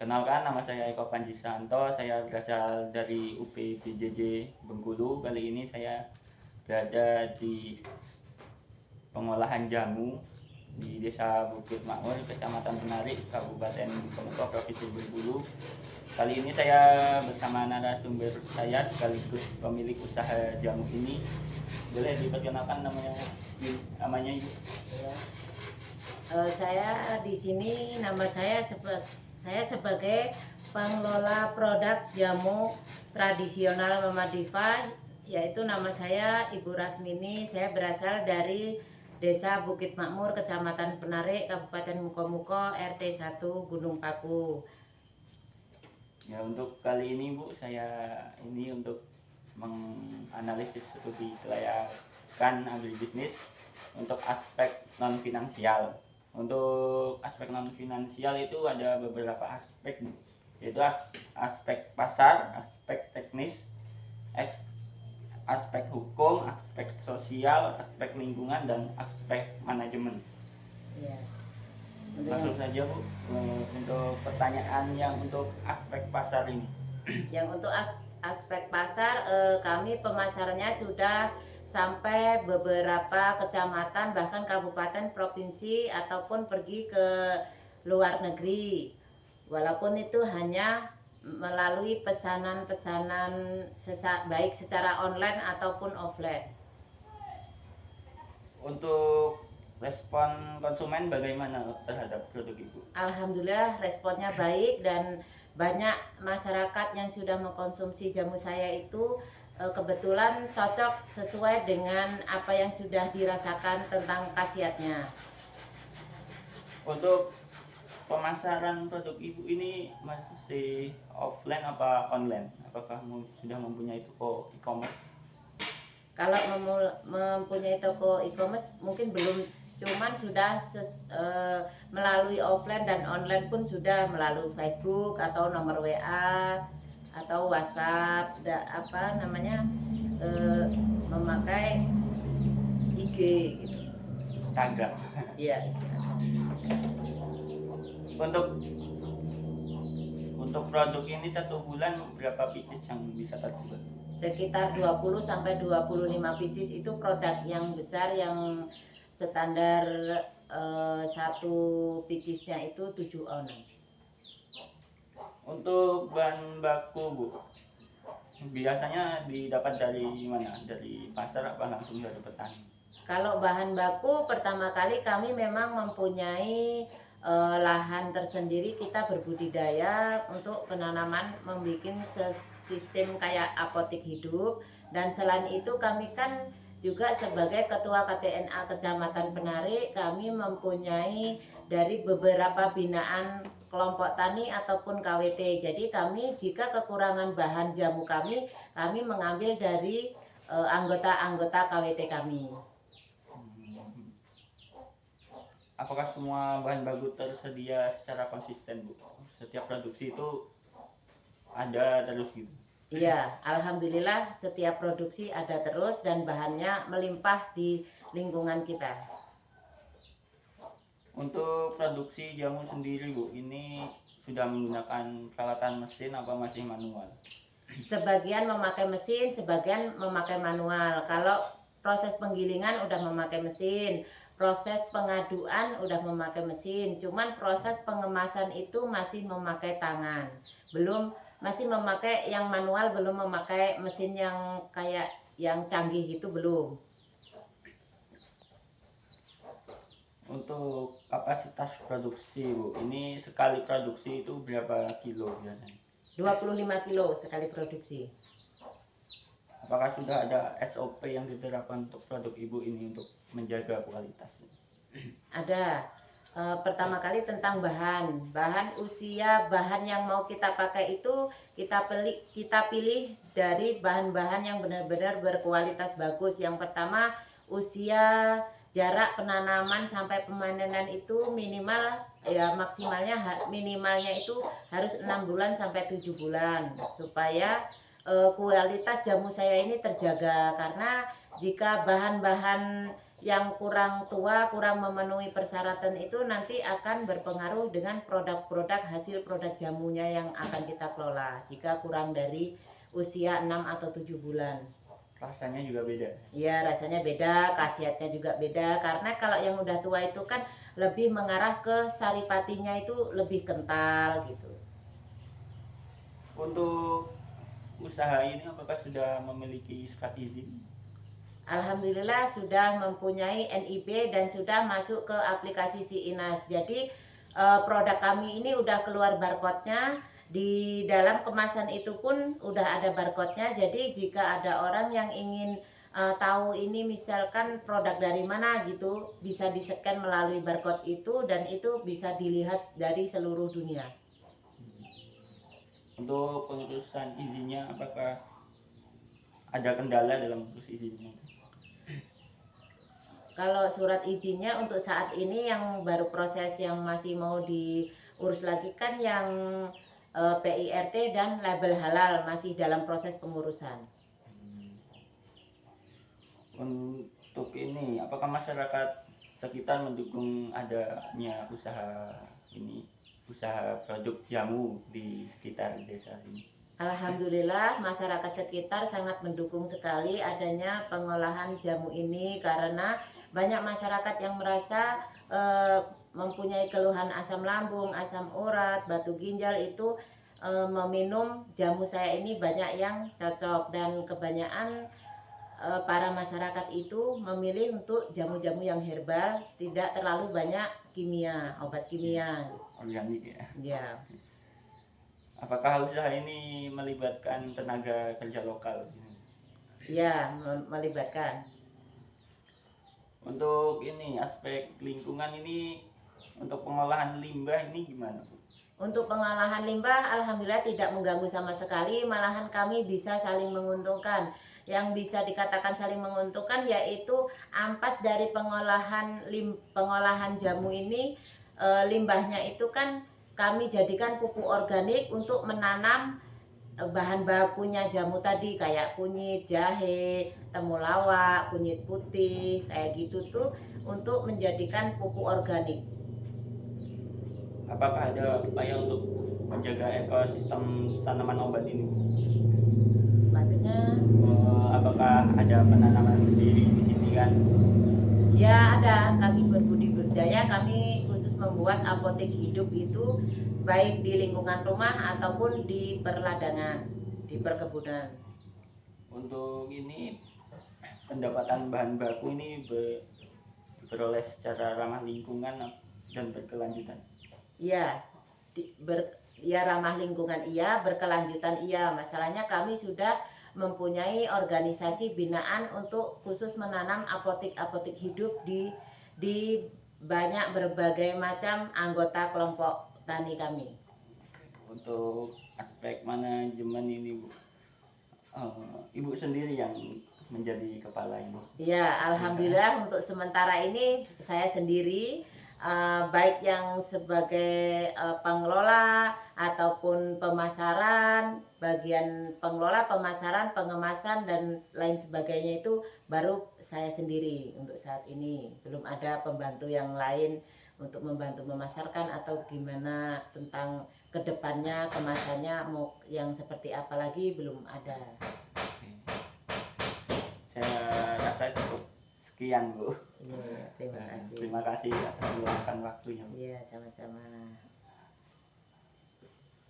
Perkenalkan, nama saya Eko Panji Santo. Saya berasal dari UPBJJ Bengkulu. Kali ini saya berada di pengolahan jamu di Desa Bukit Makmur, Kecamatan Penarik, Kabupaten Pemeko, Provinsi Bengkulu. Kali ini saya bersama narasumber saya sekaligus pemilik usaha jamu ini. Boleh diperkenalkan namanya Ibu? Ya. Saya di sini saya sebagai pengelola produk jamu tradisional Mama Diva, yaitu nama saya Ibu Rasmini. Saya berasal dari Desa Bukit Makmur, Kecamatan Penarik, Kabupaten Mukomuko, RT 1 Gunung Paku. Ya, untuk kali ini Bu, saya ini untuk menganalisis studi kelayakan agribisnis untuk aspek non finansial. Untuk aspek non finansial itu ada beberapa aspek, yaitu aspek pasar, aspek teknis, aspek hukum, aspek sosial, aspek lingkungan, dan aspek manajemen. Ya. Langsung saja Bu, untuk pertanyaan yang untuk aspek pasar ini. Yang untuk aspek pasar, kami pemasarannya sudah sampai beberapa kecamatan, bahkan kabupaten, provinsi, ataupun pergi ke luar negeri. Walaupun itu hanya melalui pesanan-pesanan baik secara online ataupun offline. Untuk respon konsumen bagaimana terhadap produk Ibu? Alhamdulillah responnya baik, dan banyak masyarakat yang sudah mengkonsumsi jamu saya itu kebetulan cocok sesuai dengan apa yang sudah dirasakan tentang khasiatnya. Untuk pemasaran produk Ibu ini masih offline apa online? Apakah sudah mempunyai toko e-commerce? Kalau mempunyai toko e-commerce mungkin belum, cuman sudah melalui offline dan online pun sudah, melalui Facebook atau nomor WA atau WhatsApp, memakai IG gitu. Instagram. Iya, Instagram. Untuk produk ini satu bulan berapa pieces yang bisa terjual? Sekitar 20 sampai 25 pieces itu produk yang besar, yang standar satu piecesnya itu 7 ounce. Untuk bahan baku Bu, biasanya didapat dari mana? Dari pasar apa langsung dari petani? Kalau bahan baku, pertama kali kami memang mempunyai lahan tersendiri. Kita berbudidaya untuk penanaman, membuat sistem kayak apotik hidup. Dan selain itu kami kan juga sebagai ketua KTNA Kecamatan Penarik, kami mempunyai dari beberapa binaan kelompok tani ataupun KWT. Jadi kami jika kekurangan bahan jamu kami mengambil dari anggota-anggota KWT kami. Apakah semua bahan baku tersedia secara konsisten Bu? Setiap produksi itu ada terus gitu? Iya, alhamdulillah setiap produksi ada terus dan bahannya melimpah di lingkungan kita. Untuk produksi jamu sendiri Bu, ini sudah menggunakan peralatan mesin apa masih manual? Sebagian memakai mesin, sebagian memakai manual. Kalau proses penggilingan udah memakai mesin, proses pengaduan udah memakai mesin, cuman proses pengemasan itu masih memakai tangan. Masih memakai yang manual, belum memakai mesin yang kayak yang canggih itu belum. Untuk kapasitas produksi Bu, ini sekali produksi itu berapa kilo biasanya? 25 kilo sekali produksi. Apakah sudah ada SOP yang diterapkan untuk produk Ibu ini untuk menjaga kualitasnya? Ada. Pertama kali tentang bahan usia bahan yang mau kita pakai itu kita pilih dari bahan-bahan yang benar-benar berkualitas bagus. Yang pertama, usia jarak penanaman sampai pemanenan itu minimal, ya maksimalnya minimalnya itu harus 6 bulan sampai 7 bulan supaya kualitas jamu saya ini terjaga. Karena jika bahan-bahan yang kurang tua, kurang memenuhi persyaratan itu nanti akan berpengaruh dengan produk-produk hasil produk jamunya yang akan kita kelola jika kurang dari usia 6 atau 7 bulan. Rasanya juga beda. Ya, rasanya beda, khasiatnya juga beda, karena kalau yang udah tua itu kan lebih mengarah ke saripatinya itu lebih kental gitu. Untuk usaha ini apakah sudah memiliki surat izin? Alhamdulillah sudah mempunyai NIB dan sudah masuk ke aplikasi Si-Inas. Jadi produk kami ini udah keluar barcode-nya. Di dalam kemasan itu pun udah ada barcode-nya. Jadi jika ada orang yang ingin tahu ini misalkan produk dari mana gitu, bisa di-scan melalui barcode itu dan itu bisa dilihat dari seluruh dunia. Untuk pengurusan izinnya apakah ada kendala dalam urus izinnya? Kalau surat izinnya untuk saat ini yang baru proses yang masih mau diurus lagi kan yang PIRT dan label halal masih dalam proses pengurusan. Untuk ini apakah masyarakat sekitar mendukung adanya usaha ini, usaha produk jamu di sekitar desa ini? Alhamdulillah masyarakat sekitar sangat mendukung sekali adanya pengolahan jamu ini karena banyak masyarakat yang merasa mempunyai keluhan asam lambung, asam urat, batu ginjal itu meminum jamu saya ini banyak yang cocok dan kebanyakan para masyarakat itu memilih untuk jamu-jamu yang herbal, tidak terlalu banyak kimia, obat kimia. Organik ya. Ya. Apakah usaha ini melibatkan tenaga kerja lokal? Ya, melibatkan. Untuk ini aspek lingkungan ini, untuk pengolahan limbah ini gimana, Bu? Untuk pengolahan limbah alhamdulillah tidak mengganggu sama sekali, malahan kami bisa saling menguntungkan. Yang bisa dikatakan saling menguntungkan yaitu ampas dari pengolahan jamu ini, limbahnya itu kan kami jadikan pupuk organik untuk menanam bahan bakunya jamu tadi kayak kunyit, jahe, temulawak, kunyit putih kayak gitu tuh untuk menjadikan pupuk organik. Apakah ada upaya untuk menjaga ekosistem tanaman obat ini? Maksudnya Apakah ada penanaman sendiri di sini kan? ya ada, kami berbudidaya, kami khusus membuat apotek hidup itu baik di lingkungan rumah ataupun di perladangan, di perkebunan. Untuk ini pendapatan bahan baku ini diperoleh secara ramah lingkungan dan berkelanjutan. Iya, ya ramah lingkungan iya, berkelanjutan iya. Masalahnya kami sudah mempunyai organisasi binaan untuk khusus menanam apotek hidup di banyak berbagai macam anggota kelompok tani kami. Untuk aspek manajemen ini, Bu, Ibu sendiri yang menjadi kepala ini? Ya, alhamdulillah untuk sementara ini saya sendiri, baik yang sebagai pengelola ataupun pemasaran, bagian pengelola, pemasaran, pengemasan dan lain sebagainya itu baru saya sendiri untuk saat ini. Belum ada pembantu yang lain untuk membantu memasarkan atau gimana tentang kedepannya kemasannya mau yang seperti apa lagi belum ada. Saya rasa cukup sekian, Bu. Iya, terima kasih. Terima kasih atas meluangkan waktunya. Iya, sama-sama.